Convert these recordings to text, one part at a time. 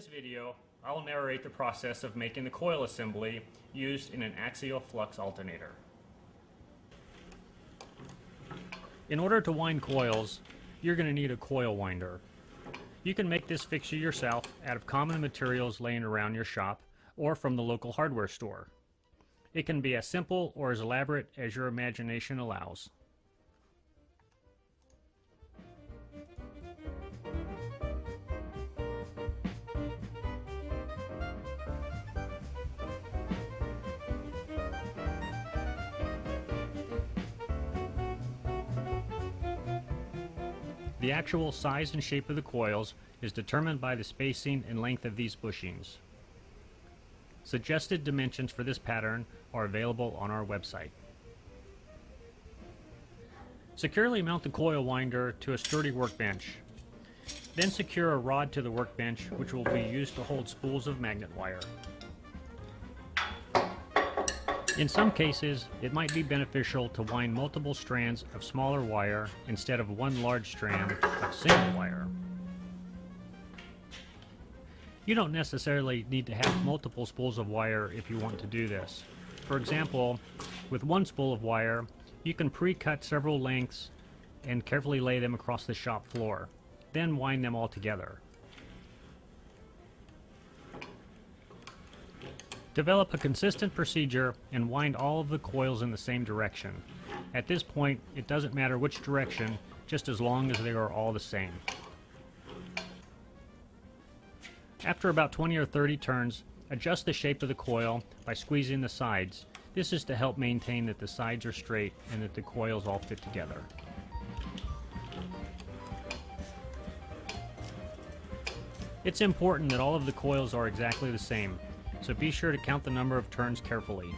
this video, I will narrate the process of making the coil assembly used in an axial flux alternator. In order to wind coils, you're going to need a coil winder. You can make this fixture yourself out of common materials laying around your shop or from the local hardware store. It can be as simple or as elaborate as your imagination allows. The actual size and shape of the coils is determined by the spacing and length of these bushings. Suggested dimensions for this pattern are available on our website. Securely mount the coil winder to a sturdy workbench. Then secure a rod to the workbench, which will be used to hold spools of magnet wire. In some cases, it might be beneficial to wind multiple strands of smaller wire instead of one large strand of single wire. You don't necessarily need to have multiple spools of wire if you want to do this. For example, with one spool of wire, you can pre-cut several lengths and carefully lay them across the shop floor, then wind them all together. Develop a consistent procedure and wind all of the coils in the same direction. At this point, it doesn't matter which direction, just as long as they are all the same. After about 20 or 30 turns, adjust the shape of the coil by squeezing the sides. This is to help maintain that the sides are straight and that the coils all fit together. It's important that all of the coils are exactly the same, so be sure to count the number of turns carefully.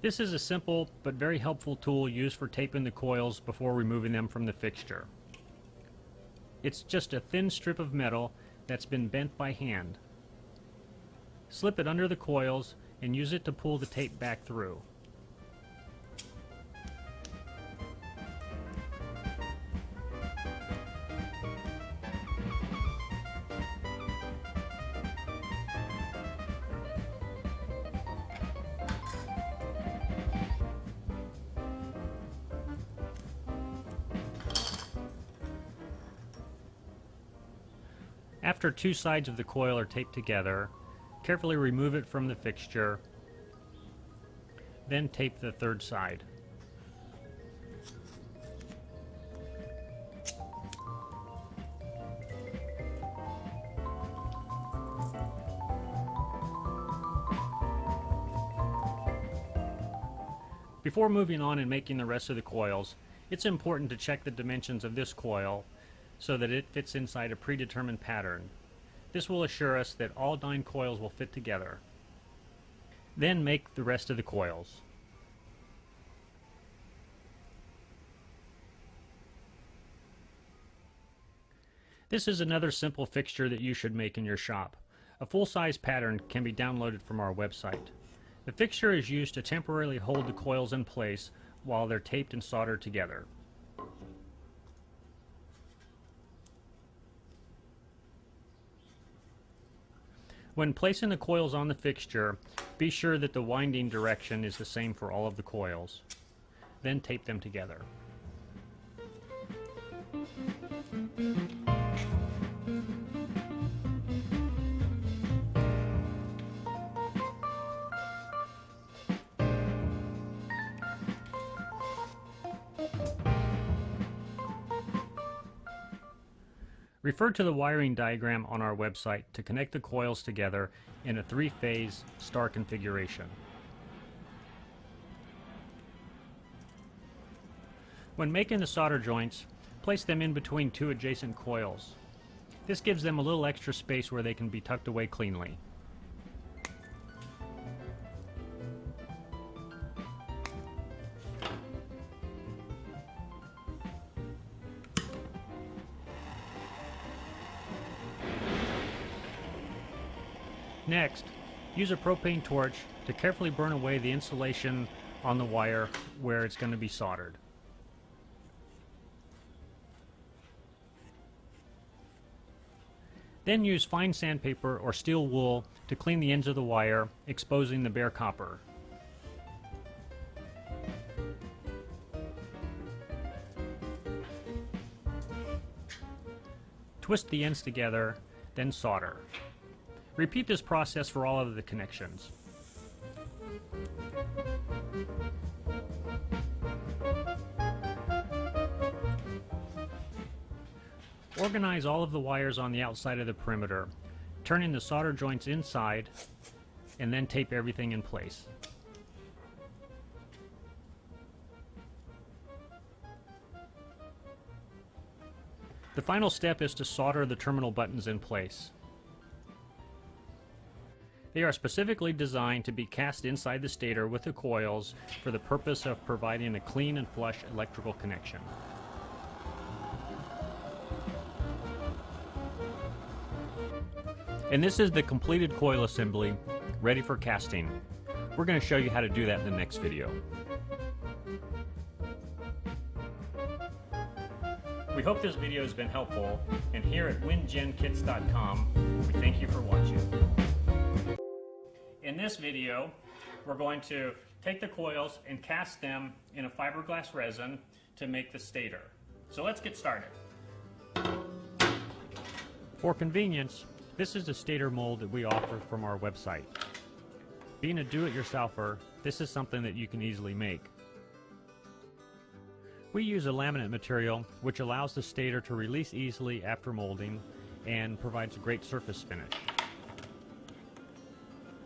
This is a simple but very helpful tool used for taping the coils before removing them from the fixture. It's just a thin strip of metal that's been bent by hand. Slip it under the coils and use it to pull the tape back through. After two sides of the coil are taped together, carefully remove it from the fixture, then tape the third side. Before moving on and making the rest of the coils, it's important to check the dimensions of this coil so that it fits inside a predetermined pattern. This will assure us that all 9 coils will fit together. Then make the rest of the coils. This is another simple fixture that you should make in your shop. A full-size pattern can be downloaded from our website. The fixture is used to temporarily hold the coils in place while they're taped and soldered together. When placing the coils on the fixture, be sure that the winding direction is the same for all of the coils. Then tape them together. Refer to the wiring diagram on our website to connect the coils together in a 3-phase star configuration. When making the solder joints, place them in between 2 adjacent coils. This gives them a little extra space where they can be tucked away cleanly. Next, Use a propane torch to carefully burn away the insulation on the wire where it's going to be soldered. Then use fine sandpaper or steel wool to clean the ends of the wire, exposing the bare copper. Twist the ends together, then solder. Repeat this process for all of the connections. Organize all of the wires on the outside of the perimeter, turning the solder joints inside, and then tape everything in place. The final step is to solder the terminal buttons in place. They are specifically designed to be cast inside the stator with the coils for the purpose of providing a clean and flush electrical connection. And this is the completed coil assembly, ready for casting. We're going to show you how to do that in the next video. We hope this video has been helpful, and here at WinGenKits.com, we thank you for watching. In this video, we're going to take the coils and cast them in a fiberglass resin to make the stator. So let's get started. For convenience, this is the stator mold that we offer from our website. Being a do-it-yourselfer, this is something that you can easily make. We use a laminate material which allows the stator to release easily after molding and provides a great surface finish.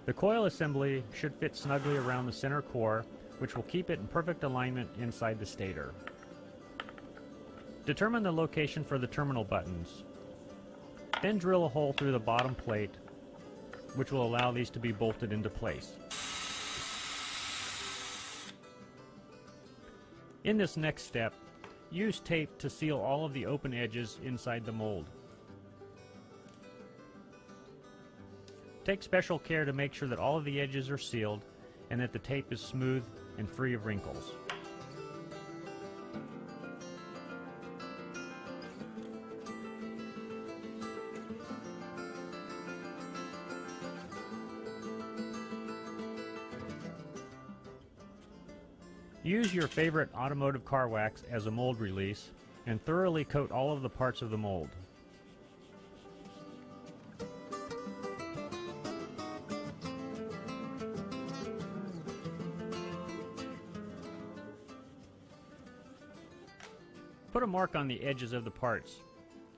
The coil assembly should fit snugly around the center core, which will keep it in perfect alignment inside the stator. Determine the location for the terminal buttons. Then drill a hole through the bottom plate, which will allow these to be bolted into place. In this next step, use tape to seal all of the open edges inside the mold. Take special care to make sure that all of the edges are sealed and that the tape is smooth and free of wrinkles. Use your favorite automotive car wax as a mold release and thoroughly coat all of the parts of the mold. Put a mark on the edges of the parts.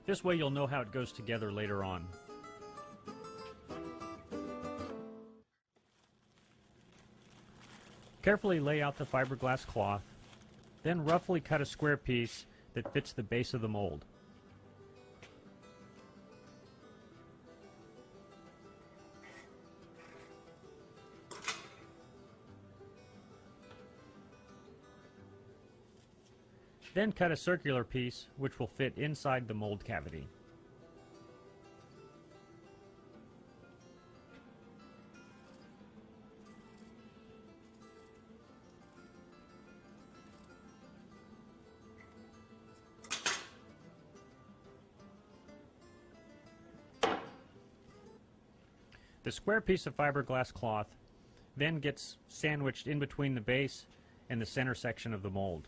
This way you'll know how it goes together later on. Carefully lay out the fiberglass cloth, then roughly cut a square piece that fits the base of the mold. Then cut a circular piece which will fit inside the mold cavity. The square piece of fiberglass cloth then gets sandwiched in between the base and the center section of the mold.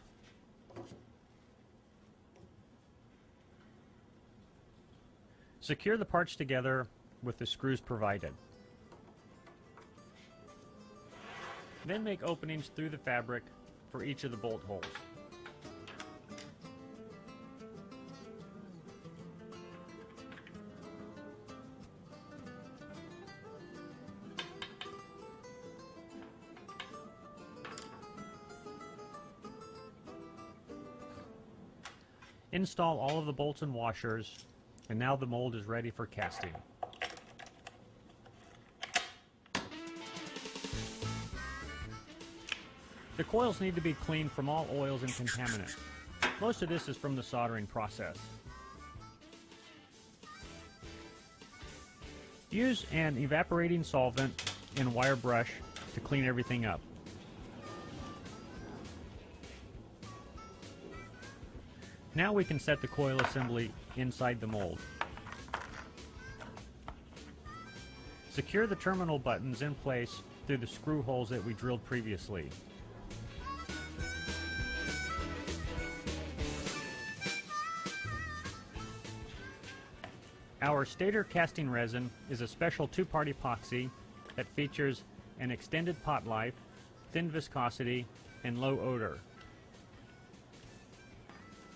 Secure the parts together with the screws provided. Then make openings through the fabric for each of the bolt holes. Install all of the bolts and washers, and now the mold is ready for casting. The coils need to be cleaned from all oils and contaminants. Most of this is from the soldering process. Use an evaporating solvent and wire brush to clean everything up. Now we can set the coil assembly inside the mold. Secure the terminal buttons in place through the screw holes that we drilled previously. Our stator casting resin is a special two-part epoxy that features an extended pot life, thin viscosity, and low odor.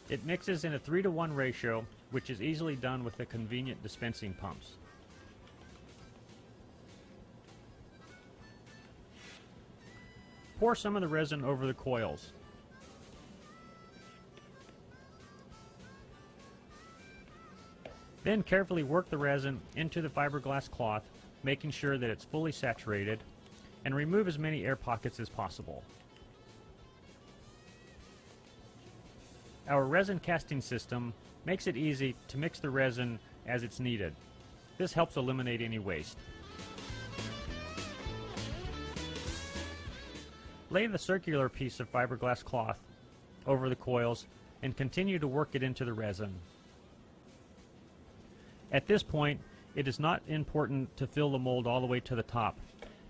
It mixes in a 3-to-1 ratio, which is easily done with the convenient dispensing pumps. Pour some of the resin over the coils. Then carefully work the resin into the fiberglass cloth, making sure that it's fully saturated, and remove as many air pockets as possible. Our resin casting system makes it easy to mix the resin as it's needed. This helps eliminate any waste. Lay the circular piece of fiberglass cloth over the coils and continue to work it into the resin. At this point, it is not important to fill the mold all the way to the top,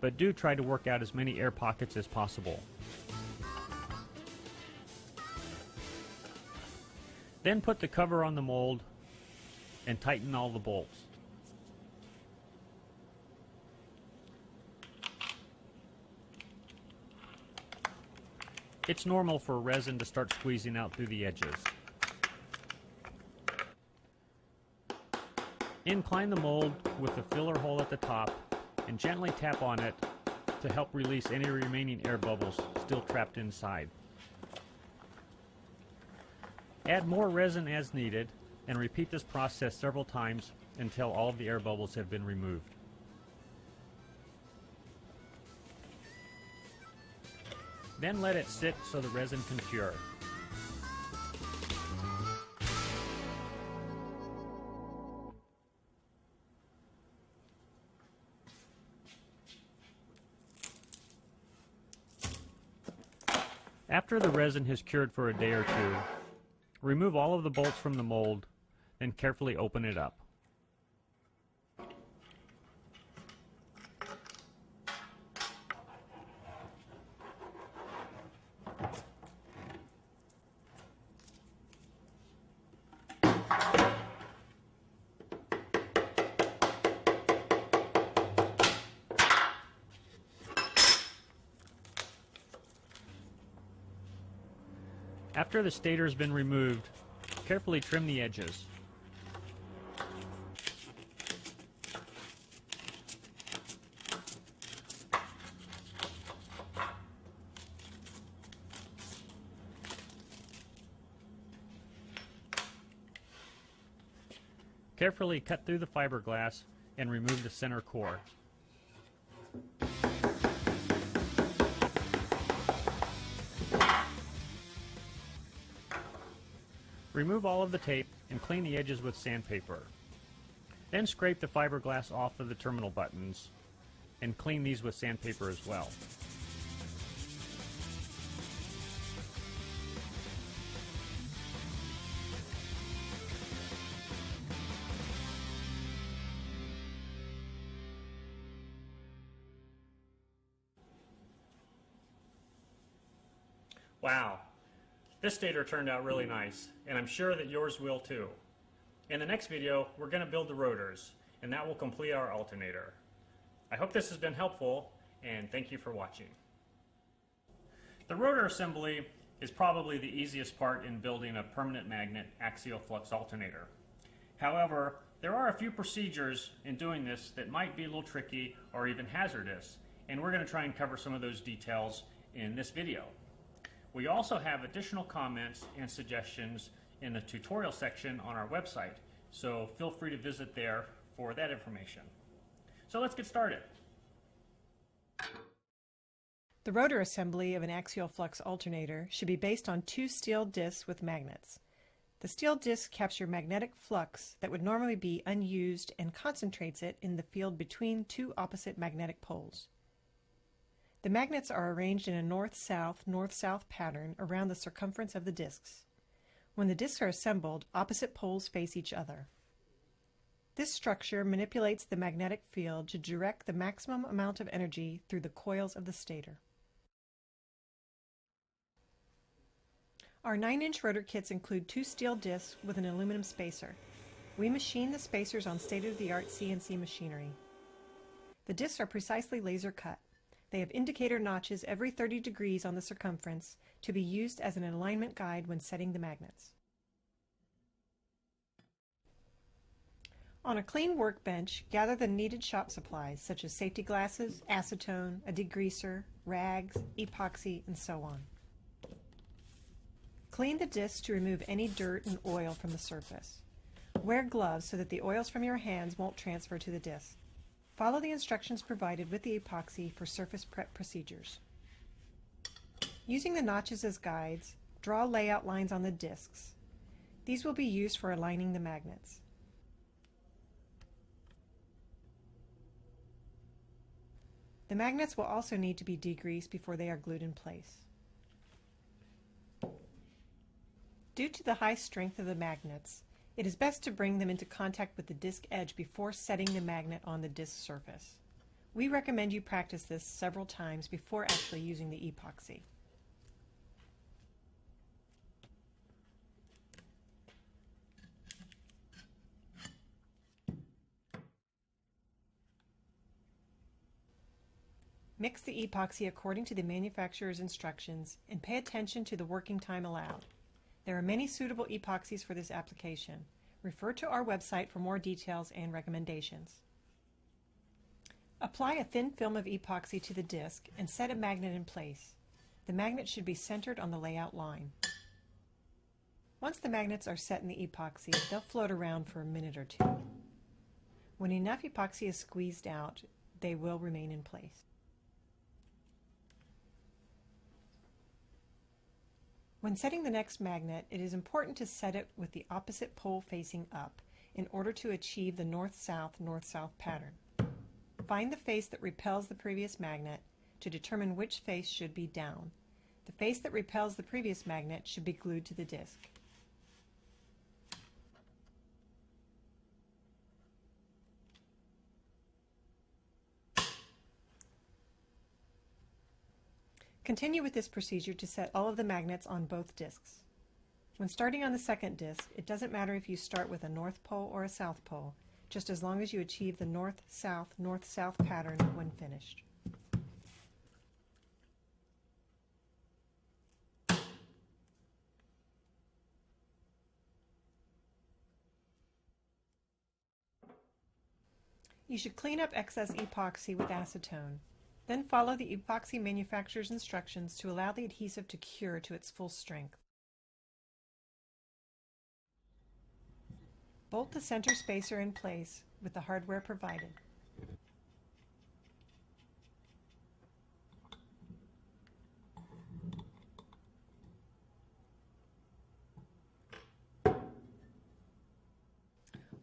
but do try to work out as many air pockets as possible. Then put the cover on the mold and tighten all the bolts. It's normal for resin to start squeezing out through the edges. Incline the mold with the filler hole at the top and gently tap on it to help release any remaining air bubbles still trapped inside. Add more resin as needed and repeat this process several times until all of the air bubbles have been removed. Then let it sit so the resin can cure. After the resin has cured for a day or two, remove all of the bolts from the mold, then carefully open it up. After the stator has been removed, carefully trim the edges. Carefully cut through the fiberglass and remove the center core. Remove all of the tape and clean the edges with sandpaper. Then scrape the fiberglass off of the terminal buttons and clean these with sandpaper as well. Wow, this stator turned out really nice, and I'm sure that yours will too. In the next video, we're going to build the rotors, and that will complete our alternator. I hope this has been helpful, and thank you for watching. The rotor assembly is probably the easiest part in building a permanent magnet axial flux alternator. However, there are a few procedures in doing this that might be a little tricky or even hazardous, and we're going to try and cover some of those details in this video. We also have additional comments and suggestions in the tutorial section on our website, so feel free to visit there for that information. So let's get started. The rotor assembly of an axial flux alternator should be based on two steel discs with magnets. The steel discs capture magnetic flux that would normally be unused and concentrates it in the field between two opposite magnetic poles. The magnets are arranged in a north-south, north-south pattern around the circumference of the discs. When the discs are assembled, opposite poles face each other. This structure manipulates the magnetic field to direct the maximum amount of energy through the coils of the stator. Our 9-inch rotor kits include 2 steel discs with an aluminum spacer. We machine the spacers on state-of-the-art CNC machinery. The discs are precisely laser cut. They have indicator notches every 30 degrees on the circumference to be used as an alignment guide when setting the magnets. On a clean workbench, gather the needed shop supplies such as safety glasses, acetone, a degreaser, rags, epoxy, and so on. Clean the discs to remove any dirt and oil from the surface. Wear gloves so that the oils from your hands won't transfer to the disc. Follow the instructions provided with the epoxy for surface prep procedures. Using the notches as guides, draw layout lines on the discs. These will be used for aligning the magnets. The magnets will also need to be degreased before they are glued in place. Due to the high strength of the magnets, it is best to bring them into contact with the disc edge before setting the magnet on the disc surface. We recommend you practice this several times before actually using the epoxy. Mix the epoxy according to the manufacturer's instructions and pay attention to the working time allowed. There are many suitable epoxies for this application. Refer to our website for more details and recommendations. Apply a thin film of epoxy to the disc and set a magnet in place. The magnet should be centered on the layout line. Once the magnets are set in the epoxy, they'll float around for a minute or two. When enough epoxy is squeezed out, they will remain in place. When setting the next magnet, it is important to set it with the opposite pole facing up in order to achieve the north-south, north-south pattern. Find the face that repels the previous magnet to determine which face should be down. The face that repels the previous magnet should be glued to the disc. Continue with this procedure to set all of the magnets on both discs. When starting on the second disc, it doesn't matter if you start with a north pole or a south pole, just as long as you achieve the north-south, north-south pattern when finished. You should clean up excess epoxy with acetone. Then follow the epoxy manufacturer's instructions to allow the adhesive to cure to its full strength. Bolt the center spacer in place with the hardware provided.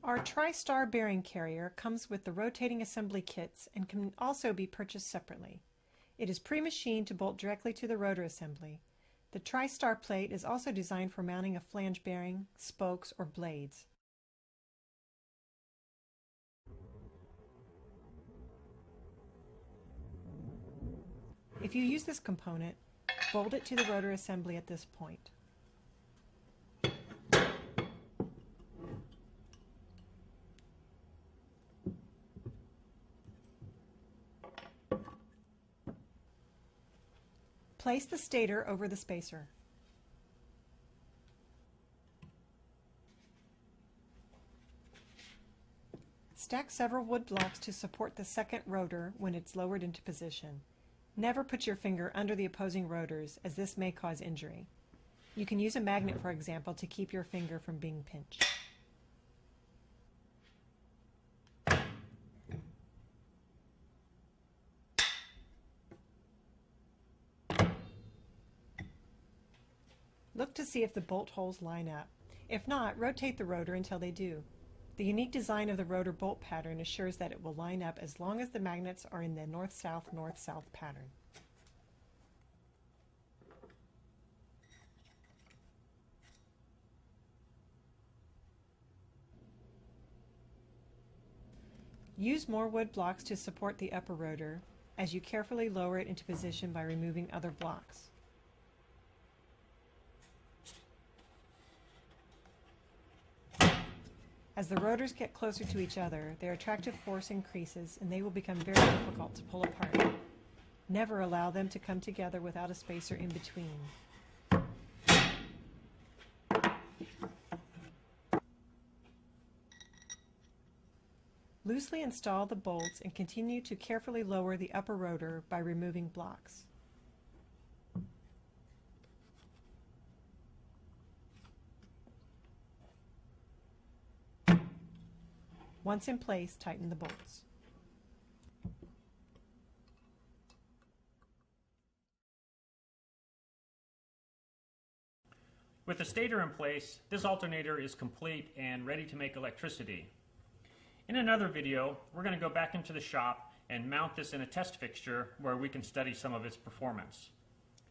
Our Tri-Star bearing carrier comes with the rotating assembly kits and can also be purchased separately. It is pre-machined to bolt directly to the rotor assembly. The Tri-Star plate is also designed for mounting a flange bearing, spokes, or blades. If you use this component, bolt it to the rotor assembly at this point. Place the stator over the spacer. Stack several wood blocks to support the second rotor when it's lowered into position. Never put your finger under the opposing rotors, as this may cause injury. You can use a magnet, for example, to keep your finger from being pinched. Look to see if the bolt holes line up. If not, rotate the rotor until they do. The unique design of the rotor bolt pattern assures that it will line up as long as the magnets are in the north-south, north-south pattern. Use more wood blocks to support the upper rotor as you carefully lower it into position by removing other blocks. As the rotors get closer to each other, their attractive force increases and they will become very difficult to pull apart. Never allow them to come together without a spacer in between. Loosely install the bolts and continue to carefully lower the upper rotor by removing blocks. Once in place, tighten the bolts. With the stator in place, this alternator is complete and ready to make electricity. In another video, we're going to go back into the shop and mount this in a test fixture where we can study some of its performance.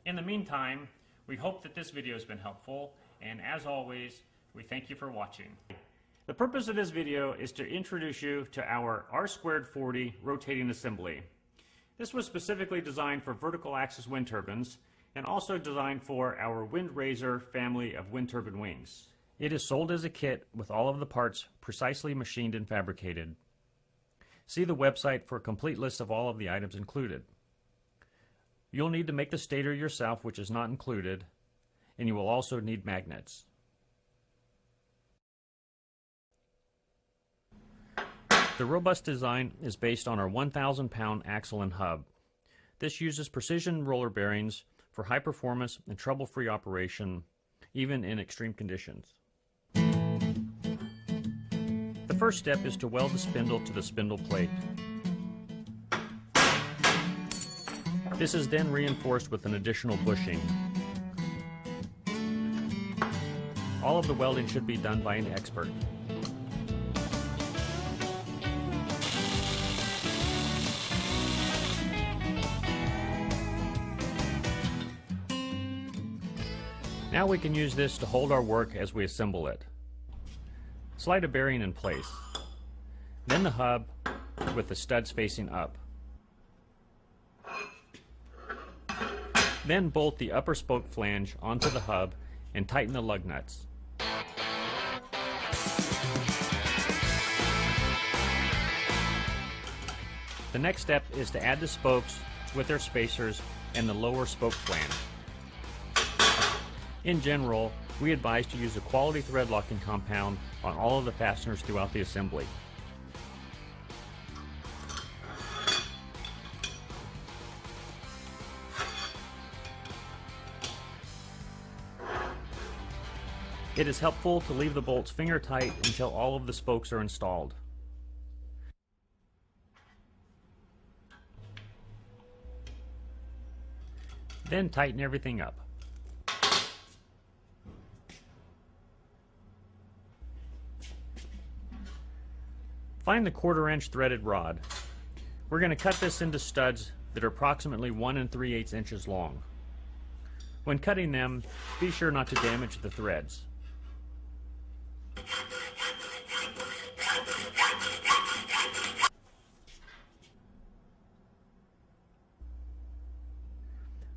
In the meantime, we hope that this video has been helpful, and as always, we thank you for watching. The purpose of this video is to introduce you to our R²40 rotating assembly. This was specifically designed for vertical axis wind turbines and also designed for our WindRaiser family of wind turbine wings. It is sold as a kit with all of the parts precisely machined and fabricated. See the website for a complete list of all of the items included. You'll need to make the stator yourself, which is not included, and you will also need magnets. The robust design is based on our 1,000-pound axle and hub. This uses precision roller bearings for high performance and trouble-free operation, even in extreme conditions. The first step is to weld the spindle to the spindle plate. This is then reinforced with an additional bushing. All of the welding should be done by an expert. Now we can use this to hold our work as we assemble it. Slide a bearing in place, then the hub with the studs facing up. Then bolt the upper spoke flange onto the hub and tighten the lug nuts. The next step is to add the spokes with their spacers and the lower spoke flange. In general, we advise to use a quality thread locking compound on all of the fasteners throughout the assembly. It is helpful to leave the bolts finger tight until all of the spokes are installed. Then tighten everything up. Find the 1/4-inch threaded rod. We're going to cut this into studs that are approximately 1 3/8 inches long. When cutting them, be sure not to damage the threads.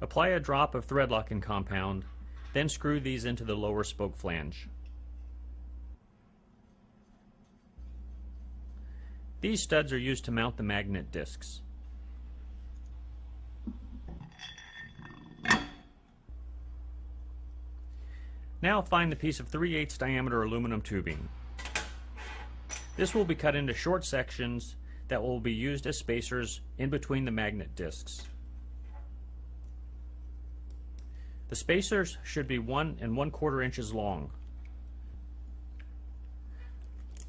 Apply a drop of thread locking compound, then screw these into the lower spoke flange. These studs are used to mount the magnet discs. Now find the piece of 3/8 diameter aluminum tubing. This will be cut into short sections that will be used as spacers in between the magnet discs. The spacers should be 1 1/4 inches long.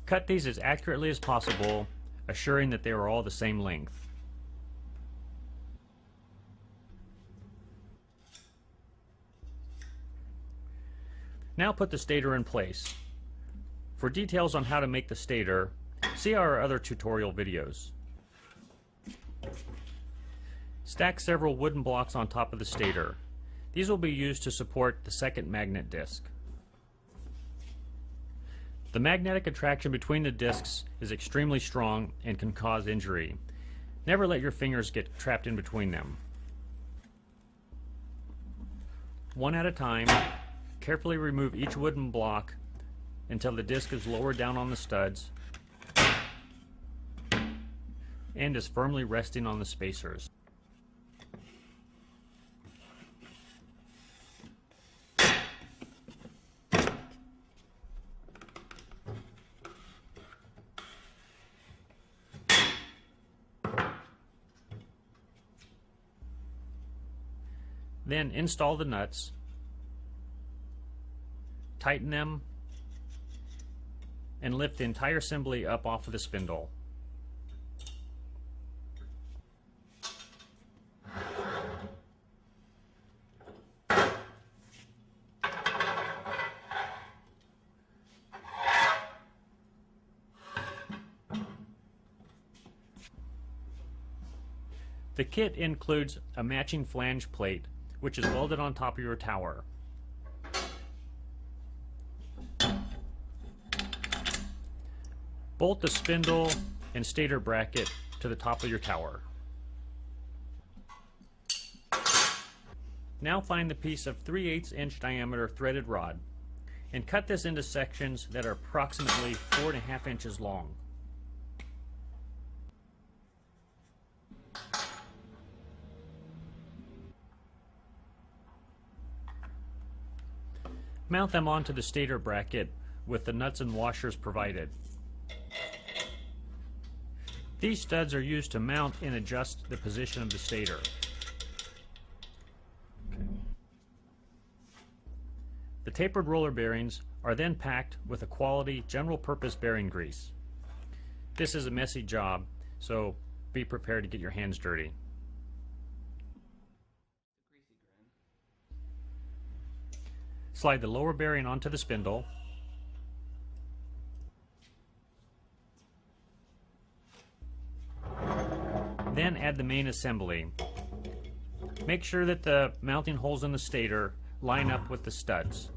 Cut these as accurately as possible, assuring that they are all the same length. Now put the stator in place. For details on how to make the stator, see our other tutorial videos. Stack several wooden blocks on top of the stator. These will be used to support the second magnet disc. The magnetic attraction between the discs is extremely strong and can cause injury. Never let your fingers get trapped in between them. One at a time, carefully remove each wooden block until the disc is lowered down on the studs and is firmly resting on the spacers. Then install the nuts, tighten them, and lift the entire assembly up off of the spindle. The kit includes a matching flange plate, which is welded on top of your tower. Bolt the spindle and stator bracket to the top of your tower. Now find the piece of 3/8 inch diameter threaded rod and cut this into sections that are approximately 4.5 inches long. Mount them onto the stator bracket with the nuts and washers provided. These studs are used to mount and adjust the position of the stator. The tapered roller bearings are then packed with a quality general purpose bearing grease. This is a messy job, so be prepared to get your hands dirty. Slide the lower bearing onto the spindle. Then add the main assembly. Make sure that the mounting holes in the stator line up with the studs.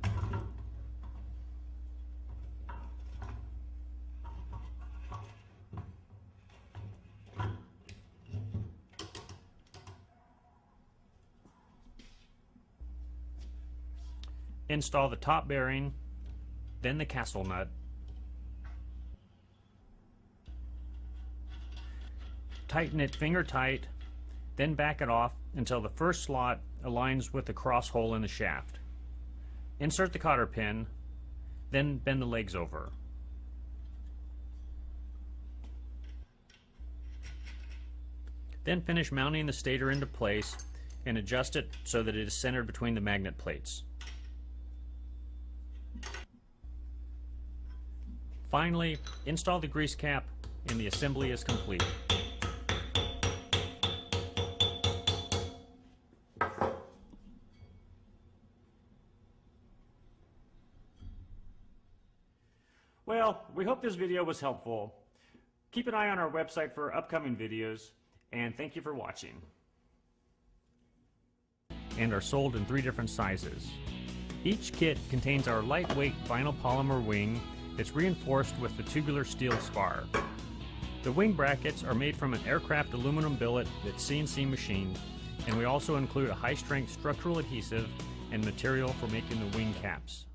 Install the top bearing, then the castle nut. Tighten it finger tight, then back it off until the first slot aligns with the cross hole in the shaft. Insert the cotter pin, then bend the legs over. Then finish mounting the stator into place and adjust it so that it is centered between the magnet plates. Finally, install the grease cap and the assembly is complete. Well, we hope this video was helpful. Keep an eye on our website for upcoming videos, and thank you for watching. And are sold in 3 different sizes. Each kit contains our lightweight vinyl polymer wing that's reinforced with the tubular steel spar. The wing brackets are made from an aircraft aluminum billet that's CNC machined, and we also include a high-strength structural adhesive and material for making the wing caps.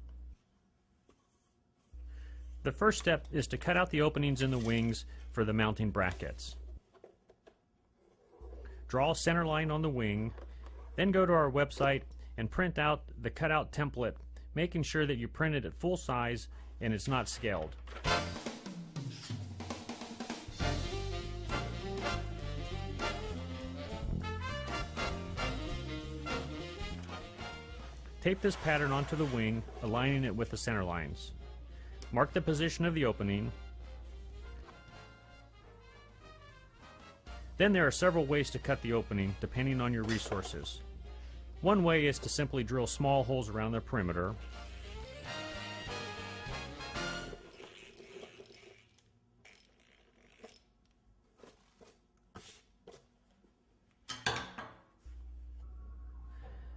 The first step is to cut out the openings in the wings for the mounting brackets. Draw a center line on the wing, then go to our website and print out the cutout template, making sure that you print it at full size and it's not scaled. Tape this pattern onto the wing, aligning it with the center lines. Mark the position of the opening. Then there are several ways to cut the opening depending on your resources. One way is to simply drill small holes around the perimeter.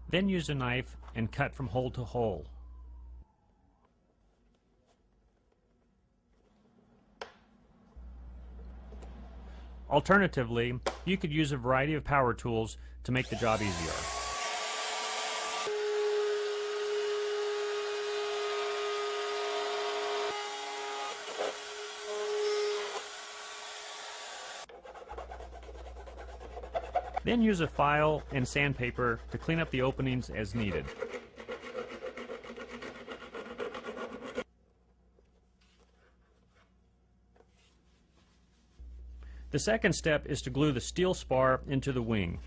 Then use a knife and cut from hole to hole. Alternatively, you could use a variety of power tools to make the job easier. Then use a file and sandpaper to clean up the openings as needed. The second step is to glue the steel spar into the wing.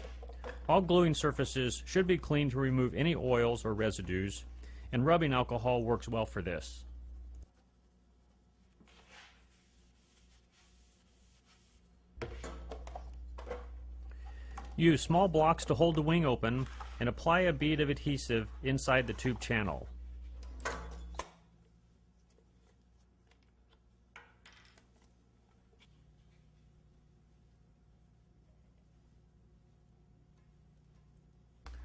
All gluing surfaces should be cleaned to remove any oils or residues, and rubbing alcohol works well for this. Use small blocks to hold the wing open and apply a bead of adhesive inside the tube channel.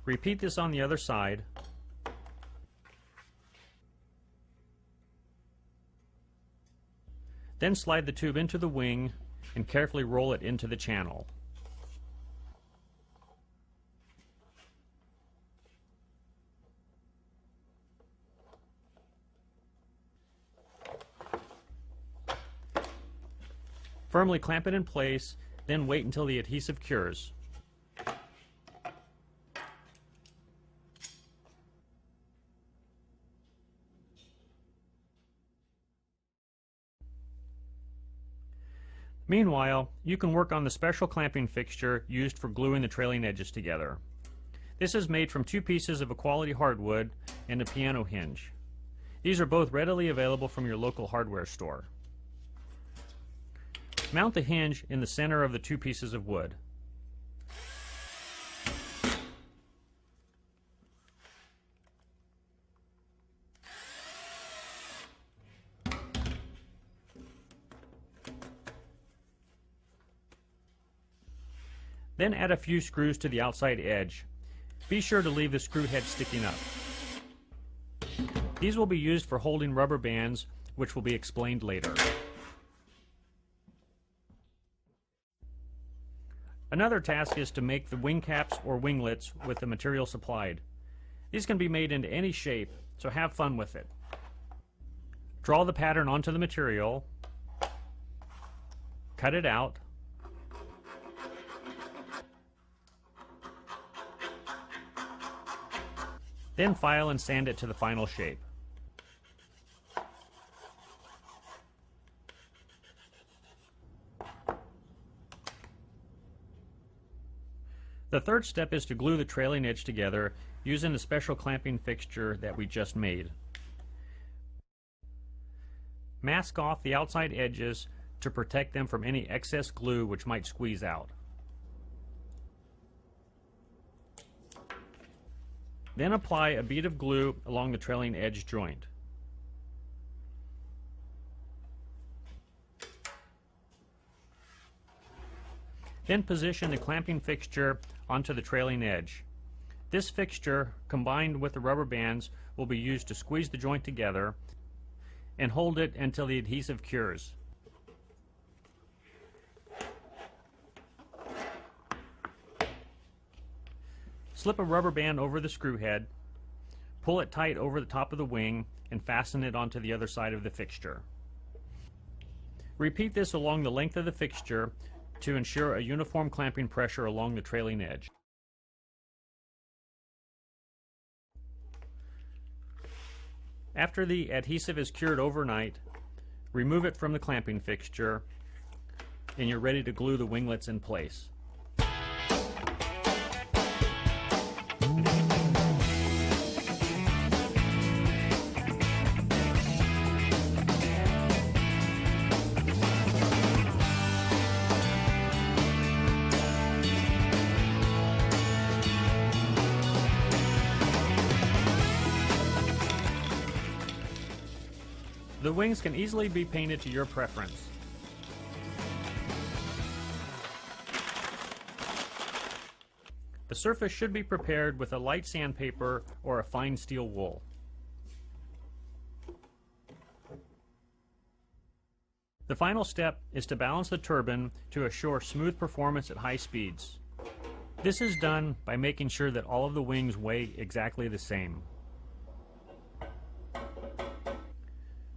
Repeat this on the other side. Then slide the tube into the wing and carefully roll it into the channel. Firmly clamp it in place, then wait until the adhesive cures. Meanwhile, you can work on the special clamping fixture used for gluing the trailing edges together. This is made from 2 pieces of a quality hardwood and a piano hinge. These are both readily available from your local hardware store. Mount the hinge in the center of the 2 pieces of wood. Then add a few screws to the outside edge. Be sure to leave the screw head sticking up. These will be used for holding rubber bands, which will be explained later. Another task is to make the wing caps or winglets with the material supplied. These can be made into any shape, so have fun with it. Draw the pattern onto the material, cut it out, then file and sand it to the final shape. The third step is to glue the trailing edge together using the special clamping fixture that we just made. Mask off the outside edges to protect them from any excess glue which might squeeze out. Then apply a bead of glue along the trailing edge joint. Then position the clamping fixture onto the trailing edge. This fixture, combined with the rubber bands, will be used to squeeze the joint together and hold it until the adhesive cures. Slip a rubber band over the screw head, pull it tight over the top of the wing, and fasten it onto the other side of the fixture. Repeat this along the length of the fixture to ensure a uniform clamping pressure along the trailing edge. After the adhesive is cured overnight, remove it from the clamping fixture and you're ready to glue the winglets in place. The wings can easily be painted to your preference. The surface should be prepared with a light sandpaper or a fine steel wool. The final step is to balance the turbine to assure smooth performance at high speeds. This is done by making sure that all of the wings weigh exactly the same.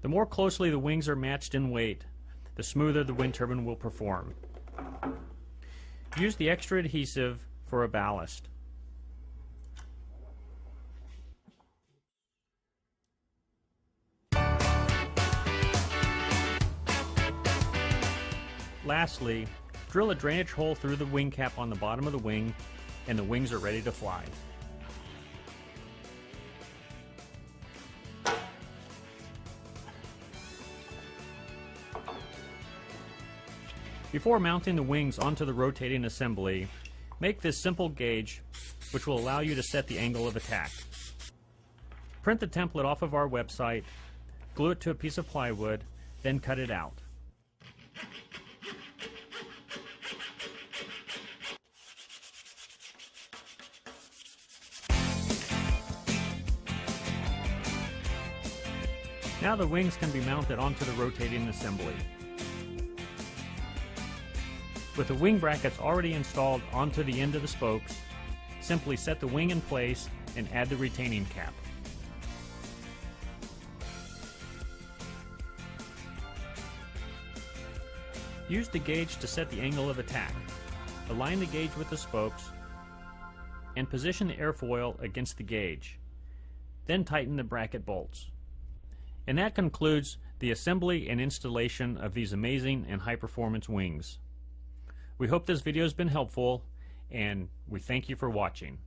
The more closely the wings are matched in weight, the smoother the wind turbine will perform. Use the extra adhesive for a ballast. Lastly, drill a drainage hole through the wing cap on the bottom of the wing, and the wings are ready to fly. Before mounting the wings onto the rotating assembly, make this simple gauge, which will allow you to set the angle of attack. Print the template off of our website, glue it to a piece of plywood, then cut it out. Now the wings can be mounted onto the rotating assembly. With the wing brackets already installed onto the end of the spokes, simply set the wing in place and add the retaining cap. Use the gauge to set the angle of attack. Align the gauge with the spokes and position the airfoil against the gauge. Then tighten the bracket bolts. And that concludes the assembly and installation of these amazing and high-performance wings. We hope this video has been helpful, and we thank you for watching.